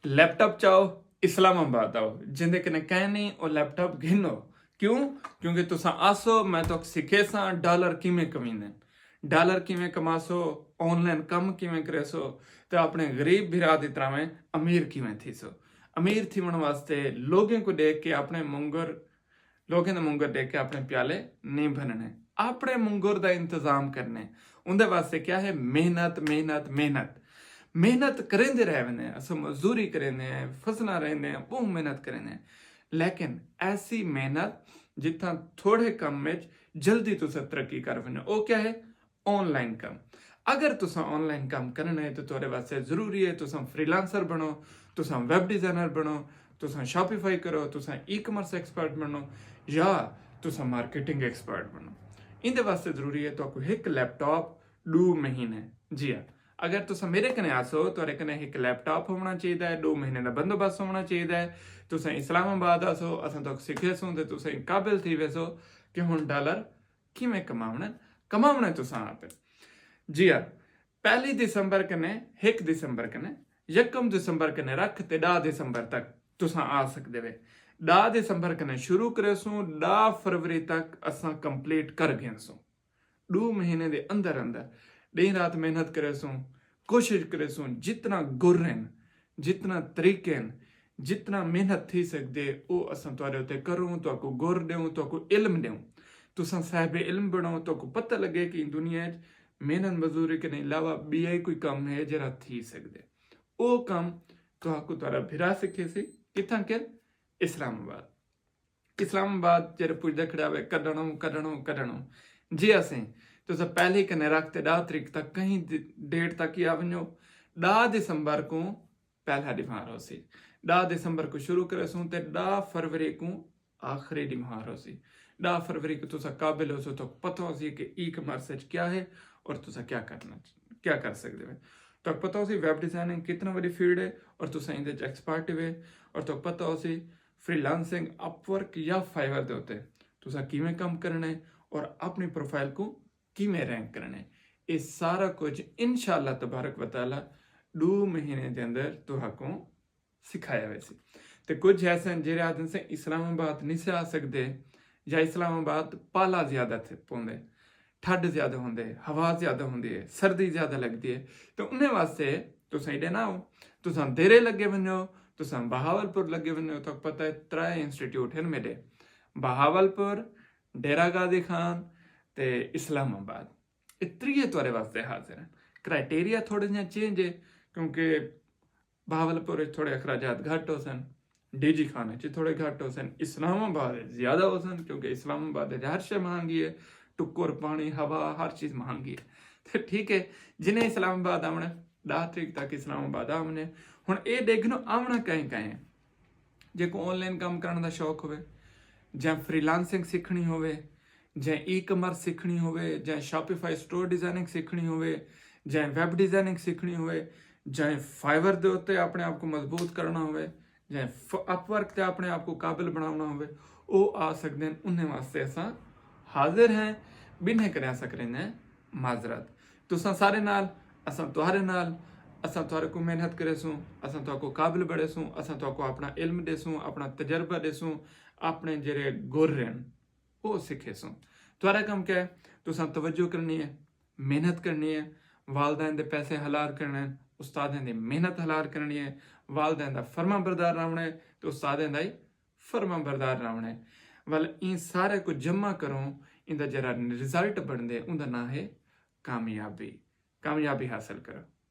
Laptop चाहो इस्लामाबाद आओ जिंदे कने कहनी और लैपटॉप घिनो क्यों क्योंकि तुसा आसो मैं तो सिखे सा डॉलर किमें कमीने डॉलर किमें कमासो ऑनलाइन कम किमें करेसो तो अपने गरीब भरा की तरह में अमीर किमें थी सो अमीर थी मन वास्ते लोगों को देख के अपने मुंगर लोगों ने मुंगर देख के अपने प्याले नहीं भरने अपने मुंगर का इंतजाम करने उनके वास्ते क्या है मेहनत मेहनत मेहनत मेहनत करेंदे रहने असो मजदूरी करेंदे फसना रहने बहुत मेहनत करेंदे लेकिन ऐसी मेहनत जितना थोड़े कम में जल्दी तुसा तरक्की कर वने वो क्या है ऑनलाइन काम अगर तुसा ऑनलाइन काम करना है तो तुम्हारे वास्ते जरूरी है तुसा फ्रीलांसर बनो तुसा वेब डिजाइनर बनो तुसा शॉपिफाई करो तुसा ई कॉमर्स एक्सपर्ट बनो या तुसा मार्केटिंग एक्सपर्ट बनो इन वास्ते जरूरी है तो एक लैपटॉप 2 महीने जी हाँ अगर तुसा मेरे कने आसो तो कने एक लैपटॉप होना चाहिए 2 महीने का बंदोबस्त होना चाहिए तुसा इस्लामाबाद आसो असां तो सिखे सो तो तुसा काबिल थी वैसो कि हुण डॉलर किमें कमावना तुसा आप जी हाँ 1 दिसंबर कने 1 दिसंबर कने 1 दिसंबर कने रख ते 10 दिसंबर तक तुसा आ सकते वे 10 दिसंबर कने शुरू करे सो 10 फरवरी तक असां कंप्लीट कर गए सो 2 महीने के अंदर अंदर दिन रात मेहनत करे सो कोशिश करे सो जितना गुरन जितना तरीके जितना मेहनत थी सकते वो असां तुहारे उत्ते करूँ तो आपको गुर दूँ तो आपको इल्म दूँ तुसा साहिब इल्म बनो तो आपको पता लगे कि दुनिया मेहनत मजदूरी के अलावा भी कोई कम है जरा थी सकते वो कम तो आपको तुहारा भिरा सिखे सी कितना के इस्लामाबाद जरा पुछदा खड़ा वे कढणो जी असें तो पहले कने रखते 10 तरीक तक कहीं डेट तक ही आ वञो 10 दिसंबर को पहला ॾिमार हो सी 10 दिसंबर को शुरू करे सूं ते 10 फरवरी को आखिरी ॾिमार हो सी 10 फरवरी को तुसा काबिल हो सो तो पता हो सी कि ई कॉमर्स क्या है और तुसा क्या कर सकते हो तो पता हो सी वेब डिजाइनिंग कितना बड़ी फील्ड है और तुसा इंदे च एक्सपर्ट है और तो पता हो सी फ्रीलांसिंग अपवर्क या फाइवर दे उत्ते तुसा किवें काम करना है और अपनी प्रोफाइल को किमें रैंक करने ये सारा कुछ इंशाअल्लाह तबारक व तआला 2 महीने के अंदर तुहाको सिखाया वैसे तो कुछ ऐसे जेरे आदमी से इस्लामाबाद नहीं से आ सकते या इस्लामाबाद पाला ज्यादा थे पौंदे ठंड ज्यादा होंगे हवा ज्यादा होंगी है सर्दी ज्यादा लगती है तो उन्हें वास्ते तुम इडे ना हो तुम देरे लगे वनो तुम बहावलपुर लगे वनो तो पता है 3 इंस्टीट्यूट हैं मेरे बहावलपुर डेरा गादी खान ते इस्लामाबाद ये 3 तुहारे वास्ते हाजिर हैं क्राइटेरिया थोड़े जे चेंज है क्योंकि बहावलपुर थोड़े अखराजात घट हो सन डीजी खाने च थोड़े घट हो सन इस्लामाबाद ज्यादा हो सन क्योंकि इस्लामाबाद हर शय महंगी है टुक्कर पानी हवा हर चीज़ महंगी है तो ठीक है जिन्हें इस्लामाबाद आना 10 तरीक तक इस्लामाबाद आने हुण ये देखनो आना कहीं जो ऑनलाइन काम करने का शौक हो जां फ्रीलांसिंग सीखनी हो जां ई कॉमर्स सीखनी हो जां शॉपिफाई स्टोर डिजाइनिंग सीखनी हो जां वैब डिजाइनिंग सीखनी हो जां फाइवर दे उत्ते अपने आप को मजबूत करना हो जां अपवर्क ते अपने आप को काबिल बनाना हो वो आ सकते हैं उन्हें वास्ते असां हाजिर हैं बिन्हें कर सकते हैं माजरत तुसा सारे नाल असां तुहारे नाल असां तुहारे को मेहनत करे सूं असां तुहाको काबिल बड़े सूं असां तुहाको अपना इल्म देसूं अपना तजर्बा देसूं अपने जेरे गुर रहन वो सीखे सूं तुहारा काम क्या है तुसा तवज्जो करनी है मेहनत करनी है वालदैन दे पैसे हलाल करने हैं उस्तादें दी मेहनत हलाल करनी है वालदैन दा फर्मा बरदार रहना है तो उस्तादें दा ही फर्मा बरदार रहना है वाल इन सारे को जमा करो इंदा जरा रिजल्ट बनते उनका ना है कामयाबी हासिल करो।